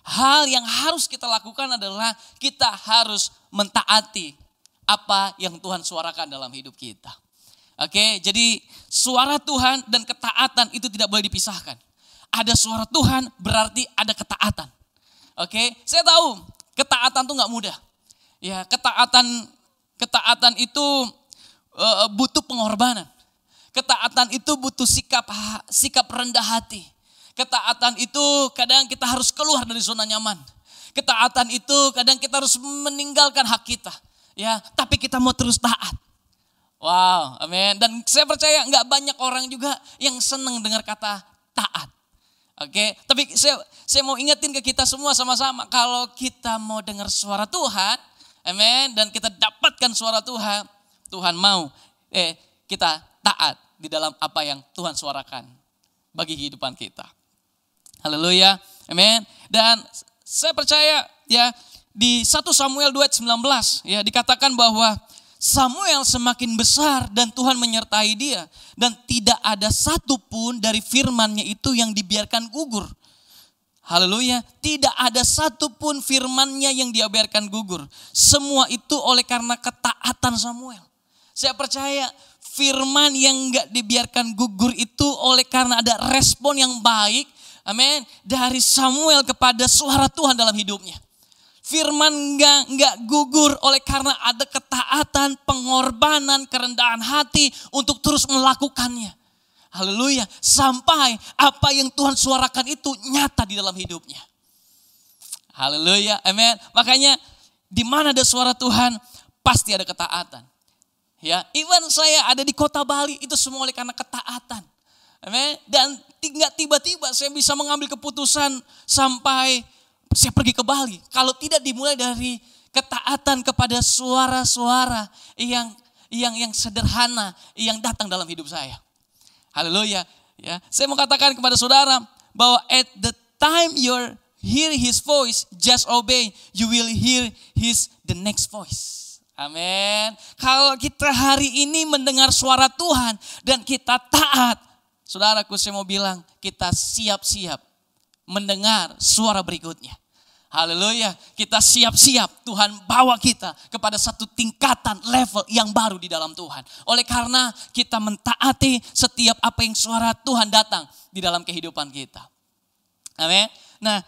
hal yang harus kita lakukan adalah kita harus mentaati apa yang Tuhan suarakan dalam hidup kita. Oke, jadi suara Tuhan dan ketaatan itu tidak boleh dipisahkan. Ada suara Tuhan berarti ada ketaatan. Oke, saya tahu ketaatan itu nggak mudah. Ya, ketaatan itu butuh pengorbanan. Ketaatan itu butuh sikap rendah hati. Ketaatan itu kadang kita harus keluar dari zona nyaman. Ketaatan itu kadang kita harus meninggalkan hak kita. Ya, tapi kita mau terus taat. Wow, amin. Dan saya percaya nggak banyak orang juga yang senang dengar kata taat. Oke, tapi saya mau ingetin ke kita semua sama-sama. Kalau kita mau dengar suara Tuhan, amin, dan kita dapatkan suara Tuhan, Tuhan mau kita taat di dalam apa yang Tuhan suarakan bagi kehidupan kita. Haleluya, amin. Dan saya percaya ya di 1 Samuel 2 ayat 19 ya dikatakan bahwa Samuel semakin besar dan Tuhan menyertai dia. Dan tidak ada satupun dari firman-Nya itu yang dibiarkan gugur. Haleluya. Tidak ada satupun firman-Nya yang dibiarkan gugur. Semua itu oleh karena ketaatan Samuel. Saya percaya firman yang gak dibiarkan gugur itu oleh karena ada respon yang baik. Amin. Dari Samuel kepada suara Tuhan dalam hidupnya. Firman nggak gugur oleh karena ada ketaatan, pengorbanan, kerendahan hati untuk terus melakukannya. Haleluya. Sampai apa yang Tuhan suarakan itu nyata di dalam hidupnya. Haleluya. Amin. Makanya di mana ada suara Tuhan pasti ada ketaatan. Ya, even saya ada di kota Bali itu semua oleh karena ketaatan. Amin. Dan nggak tiba-tiba saya bisa mengambil keputusan sampai saya pergi ke Bali. Kalau tidak dimulai dari ketaatan kepada suara-suara yang sederhana yang datang dalam hidup saya. Haleluya. Ya, saya mau katakan kepada saudara bahwa at the time you hear His voice, just obey. You will hear the next voice. Amin. Kalau kita hari ini mendengar suara Tuhan dan kita taat, saudaraku saya mau bilang kita siap-siap mendengar suara berikutnya. Haleluya. Kita siap-siap Tuhan bawa kita kepada satu tingkatan level yang baru di dalam Tuhan. Oleh karena kita mentaati setiap apa yang suara Tuhan datang di dalam kehidupan kita. Amin. Nah,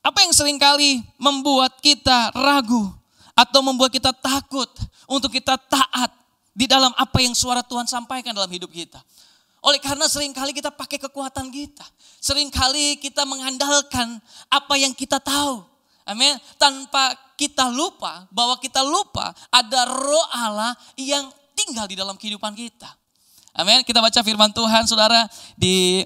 apa yang seringkali membuat kita ragu atau membuat kita takut untuk kita taat di dalam apa yang suara Tuhan sampaikan dalam hidup kita. Oleh karena seringkali kita pakai kekuatan kita. Seringkali kita mengandalkan apa yang kita tahu. Amin. Tanpa kita lupa bahwa kita lupa ada roh Allah yang tinggal di dalam kehidupan kita. Amin. Kita baca firman Tuhan saudara di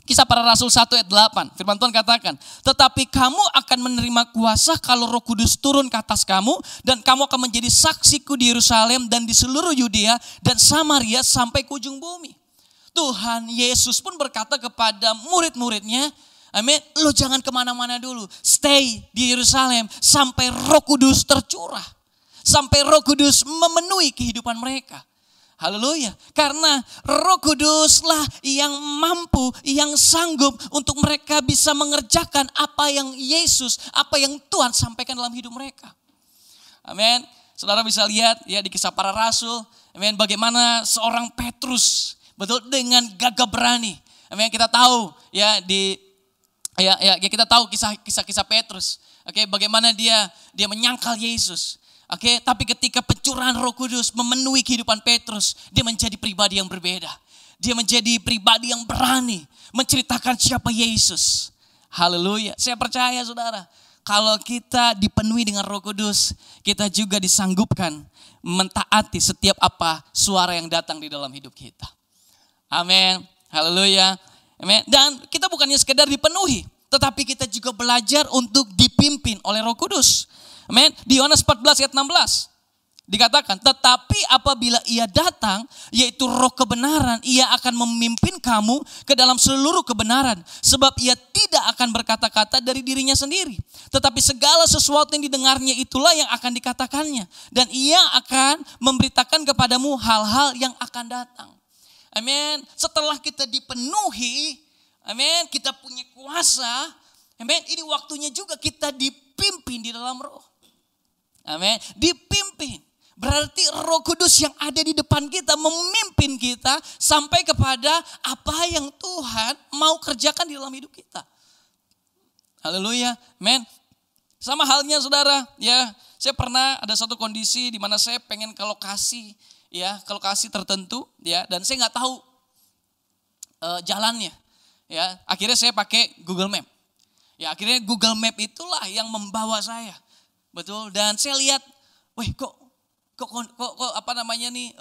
Kisah Para Rasul 1 ayat 8. Firman Tuhan katakan, tetapi kamu akan menerima kuasa kalau Roh Kudus turun ke atas kamu. Dan kamu akan menjadi saksiku di Yerusalem dan di seluruh Yudea dan Samaria sampai ke ujung bumi. Tuhan Yesus pun berkata kepada murid-muridnya, amin, lo jangan kemana-mana dulu. Stay di Yerusalem sampai Roh Kudus tercurah. Sampai Roh Kudus memenuhi kehidupan mereka. Haleluya. Karena Roh Kuduslah yang mampu, yang sanggup untuk mereka bisa mengerjakan apa yang Yesus, apa yang Tuhan sampaikan dalam hidup mereka. Amin. Saudara bisa lihat ya di Kisah Para Rasul, amin, bagaimana seorang Petrus betul dengan gagah berani. Amin. Kita tahu ya kita tahu kisah Petrus. Oke, bagaimana dia menyangkal Yesus. Oke, tapi ketika pencurahan Roh Kudus memenuhi kehidupan Petrus, dia menjadi pribadi yang berbeda. Dia menjadi pribadi yang berani menceritakan siapa Yesus. Haleluya. Saya percaya saudara, kalau kita dipenuhi dengan Roh Kudus, kita juga disanggupkan mentaati setiap apa suara yang datang di dalam hidup kita. Amin. Haleluya. Amin. Dan kita bukannya sekedar dipenuhi, tetapi kita juga belajar untuk dipimpin oleh Roh Kudus. Amin. Di Yohanes 14 ayat 16 dikatakan, tetapi apabila ia datang, yaitu Roh kebenaran, ia akan memimpin kamu ke dalam seluruh kebenaran. Sebab ia tidak akan berkata-kata dari dirinya sendiri, tetapi segala sesuatu yang didengarnya itulah yang akan dikatakannya. Dan ia akan memberitakan kepadamu hal-hal yang akan datang. Amin. Setelah kita dipenuhi, amin, kita punya kuasa, amin, ini waktunya juga kita dipimpin di dalam Roh. Amin. Dipimpin. Berarti Roh Kudus yang ada di depan kita memimpin kita sampai kepada apa yang Tuhan mau kerjakan di dalam hidup kita. Haleluya. Amin. Sama halnya saudara, ya, saya pernah ada satu kondisi di mana saya pengen ke lokasi ya ke lokasi tertentu ya, dan saya nggak tahu jalannya. Ya, akhirnya saya pakai Google Map. Ya, akhirnya Google Map itulah yang membawa saya. Betul, dan saya lihat, wih kok apa namanya nih,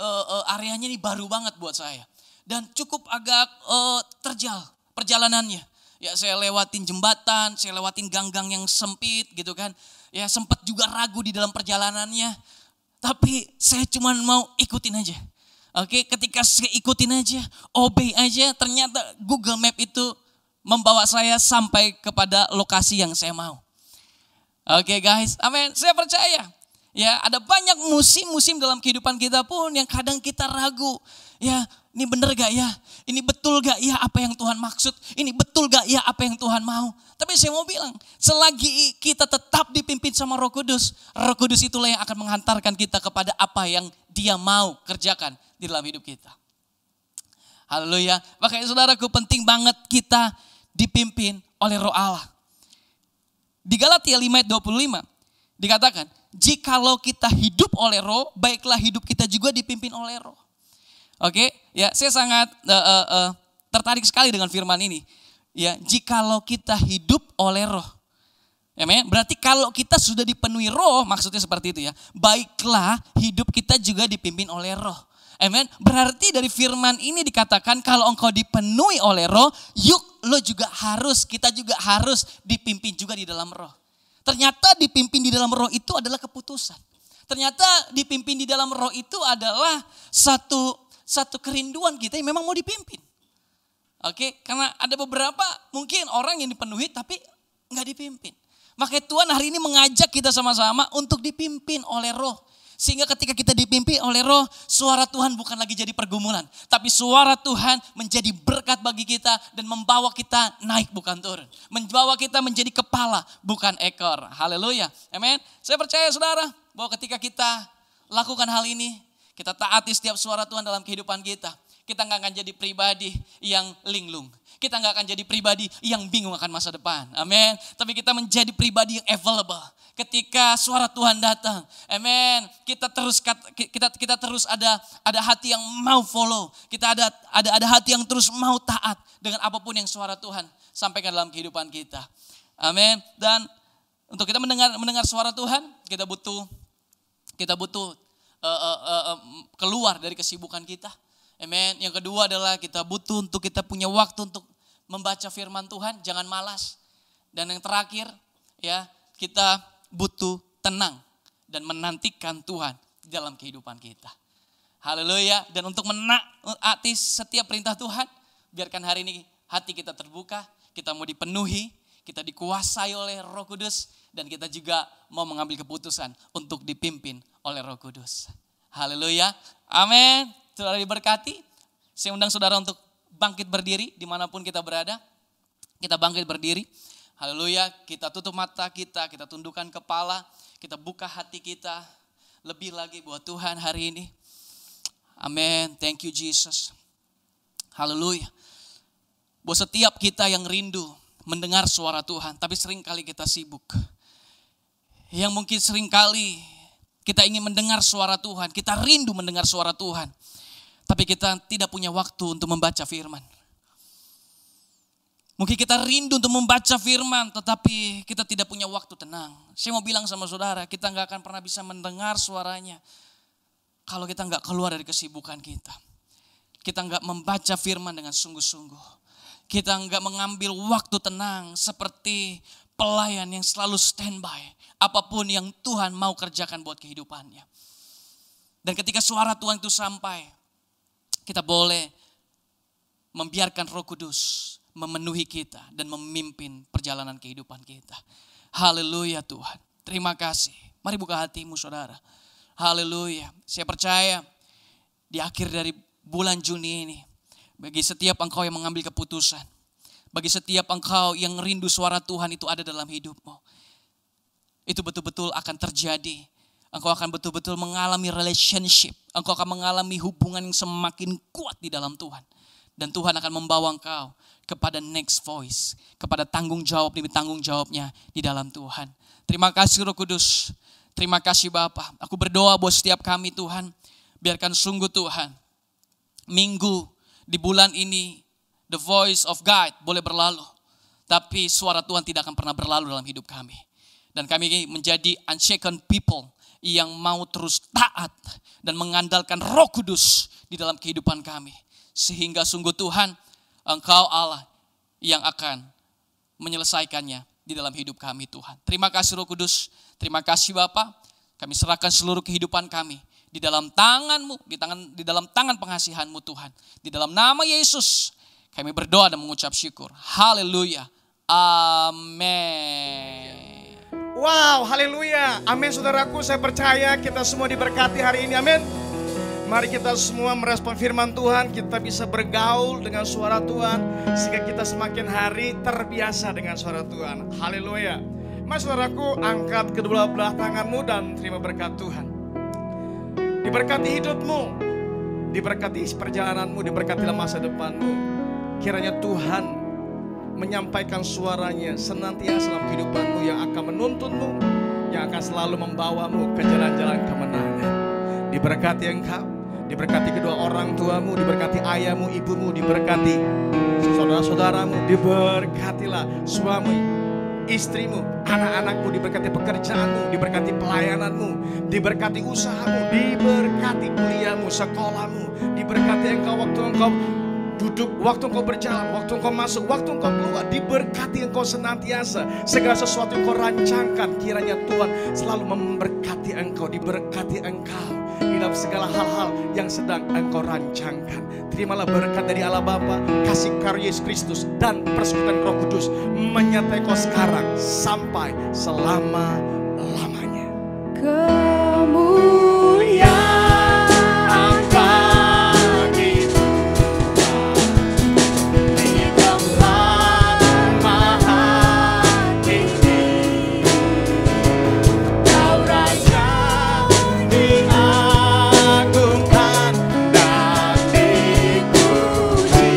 areanya nih baru banget buat saya. Dan cukup agak terjal perjalanannya. Ya, saya lewatin jembatan, saya lewatin gang-gang yang sempit gitu kan. Ya, sempat juga ragu di dalam perjalanannya. Tapi saya cuma mau ikutin aja. Oke, ketika saya ikutin aja, obey aja, ternyata Google Map itu membawa saya sampai kepada lokasi yang saya mau. Oke guys, amin. Saya percaya. Ya, ada banyak musim-musim dalam kehidupan kita pun yang kadang kita ragu. Ya, ini benar gak ya? Ini betul gak ya apa yang Tuhan maksud? Ini betul gak ya apa yang Tuhan mau? Tapi saya mau bilang, selagi kita tetap dipimpin sama Roh Kudus itulah yang akan menghantarkan kita kepada apa yang Dia mau kerjakan di dalam hidup kita. Haleluya. Makanya saudaraku, penting banget kita dipimpin oleh Roh Allah. Di Galatia 5 ayat 25 dikatakan, jikalau kita hidup oleh Roh, baiklah hidup kita juga dipimpin oleh Roh. Oke, ya saya sangat tertarik sekali dengan firman ini. Ya, jikalau kita hidup oleh Roh. Amen. Berarti kalau kita sudah dipenuhi Roh, maksudnya seperti itu ya. Baiklah hidup kita juga dipimpin oleh Roh. Amen. Berarti dari firman ini dikatakan kalau engkau dipenuhi oleh Roh, kita juga harus dipimpin juga di dalam Roh. Ternyata dipimpin di dalam Roh itu adalah keputusan. Ternyata dipimpin di dalam Roh itu adalah satu kerinduan kita yang memang mau dipimpin. Oke, karena ada beberapa mungkin orang yang dipenuhi tapi nggak dipimpin. Makanya Tuhan hari ini mengajak kita sama-sama untuk dipimpin oleh Roh. Sehingga ketika kita dipimpin oleh Roh, suara Tuhan bukan lagi jadi pergumulan. Tapi suara Tuhan menjadi berkat bagi kita dan membawa kita naik bukan turun. Membawa kita menjadi kepala bukan ekor. Haleluya. Amin. Saya percaya saudara bahwa ketika kita lakukan hal ini, kita taati setiap suara Tuhan dalam kehidupan kita. Kita gak akan jadi pribadi yang linglung. Kita gak akan jadi pribadi yang bingung akan masa depan. Amin. Tapi kita menjadi pribadi yang available. Ketika suara Tuhan datang, amin. Kita terus ada hati yang mau follow. Kita ada hati yang terus mau taat dengan apapun yang suara Tuhan sampaikan dalam kehidupan kita. Amin. Dan untuk kita mendengar suara Tuhan, kita butuh keluar dari kesibukan kita. Amin. Yang kedua adalah kita butuh untuk kita punya waktu untuk membaca firman Tuhan, jangan malas. Dan yang terakhir, ya, kita butuh tenang dan menantikan Tuhan di dalam kehidupan kita. Haleluya. Dan untuk menaati setiap perintah Tuhan, biarkan hari ini hati kita terbuka, kita mau dipenuhi, kita dikuasai oleh Roh Kudus, dan kita juga mau mengambil keputusan untuk dipimpin oleh Roh Kudus. Haleluya. Amin. Saudara diberkati. Saya undang saudara untuk bangkit berdiri dimanapun kita berada. Kita bangkit berdiri. Haleluya. Kita tutup mata kita tundukkan kepala, kita buka hati kita lebih lagi buat Tuhan hari ini. Amin. Thank you Jesus. Haleluya. Buat setiap kita yang rindu mendengar suara Tuhan, tapi seringkali kita sibuk. Yang mungkin seringkali kita ingin mendengar suara Tuhan, kita rindu mendengar suara Tuhan. Tapi kita tidak punya waktu untuk membaca firman. Mungkin kita rindu untuk membaca firman, tetapi kita tidak punya waktu tenang. Saya mau bilang sama saudara, kita gak akan pernah bisa mendengar suaranya kalau kita gak keluar dari kesibukan kita. Kita gak membaca firman dengan sungguh-sungguh. Kita gak mengambil waktu tenang seperti pelayan yang selalu standby. Apapun yang Tuhan mau kerjakan buat kehidupannya. Dan ketika suara Tuhan itu sampai, kita boleh membiarkan Roh Kudus memenuhi kita dan memimpin perjalanan kehidupan kita. Haleluya Tuhan. Terima kasih. Mari buka hatimu saudara. Haleluya. Saya percaya di akhir dari bulan Juni ini, bagi setiap engkau yang mengambil keputusan, bagi setiap engkau yang rindu suara Tuhan itu ada dalam hidupmu, itu betul-betul akan terjadi. Engkau akan betul-betul mengalami relationship. Engkau akan mengalami hubungan yang semakin kuat di dalam Tuhan. Dan Tuhan akan membawa engkau kepada next voice. Kepada tanggung jawab demi tanggung jawabnya di dalam Tuhan. Terima kasih Roh Kudus. Terima kasih Bapa. Aku berdoa buat setiap kami Tuhan. Biarkan sungguh Tuhan, minggu di bulan ini, the voice of God boleh berlalu. Tapi suara Tuhan tidak akan pernah berlalu dalam hidup kami. Dan kami menjadi unshaken people yang mau terus taat dan mengandalkan Roh Kudus di dalam kehidupan kami. Sehingga sungguh Tuhan, Engkau Allah yang akan menyelesaikannya di dalam hidup kami Tuhan. Terima kasih Roh Kudus, terima kasih Bapa. Kami serahkan seluruh kehidupan kami di dalam tangan-Mu, di dalam tangan pengasihan-Mu Tuhan. Di dalam nama Yesus kami berdoa dan mengucap syukur. Haleluya. Amin. Wow, haleluya. Amin saudaraku, saya percaya kita semua diberkati hari ini. Amin. Mari kita semua merespon firman Tuhan, kita bisa bergaul dengan suara Tuhan, sehingga kita semakin hari terbiasa dengan suara Tuhan. Haleluya. Mari saudaraku, angkat kedua belah tanganmu dan terima berkat Tuhan. Diberkati hidupmu, diberkati perjalananmu, diberkati masa depanmu. Kiranya Tuhan menyampaikan suaranya senantiasa dalam kehidupanmu yang akan menuntunmu, yang akan selalu membawamu ke jalan-jalan kemenangan. Diberkati engkau, diberkati kedua orang tuamu, diberkati ayahmu, ibumu, diberkati saudara-saudaramu, diberkatilah suami, istrimu, anak-anakmu, diberkati pekerjaanmu, diberkati pelayananmu, diberkati usahamu, diberkati kuliahmu, sekolahmu, diberkati engkau waktu engkau duduk, waktu engkau berjalan, waktu engkau masuk, waktu engkau keluar, diberkati engkau senantiasa. Segala sesuatu yang engkau rancangkan, kiranya Tuhan selalu memberkati engkau, diberkati engkau di dalam segala hal-hal yang sedang engkau rancangkan. Terimalah berkat dari Allah Bapa, kasih karunia Yesus Kristus dan persekutuan Roh Kudus menyertai kau sekarang sampai selama-lamanya. Kemuliaan bagi Tuhan di tempat maha tinggi. Kau Raja diagungkan dan dipuji.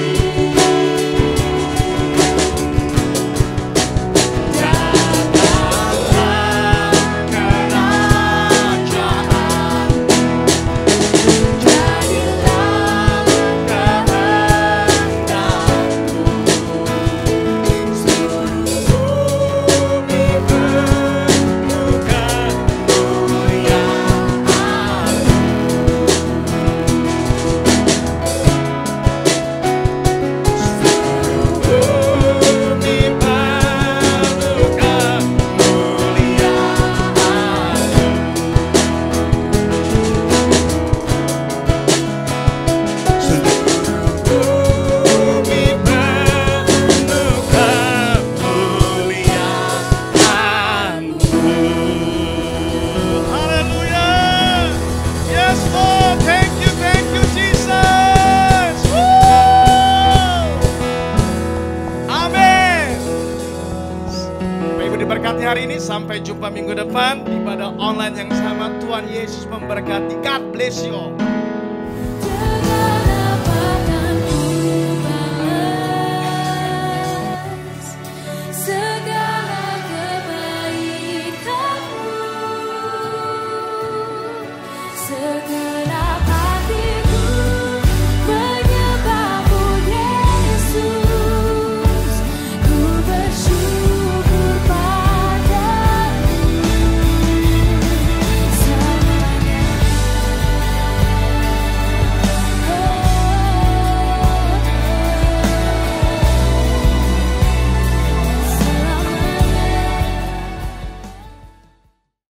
Diberkati hari ini, sampai jumpa minggu depan di ibadah online yang sama. Tuhan Yesus memberkati. God bless you all.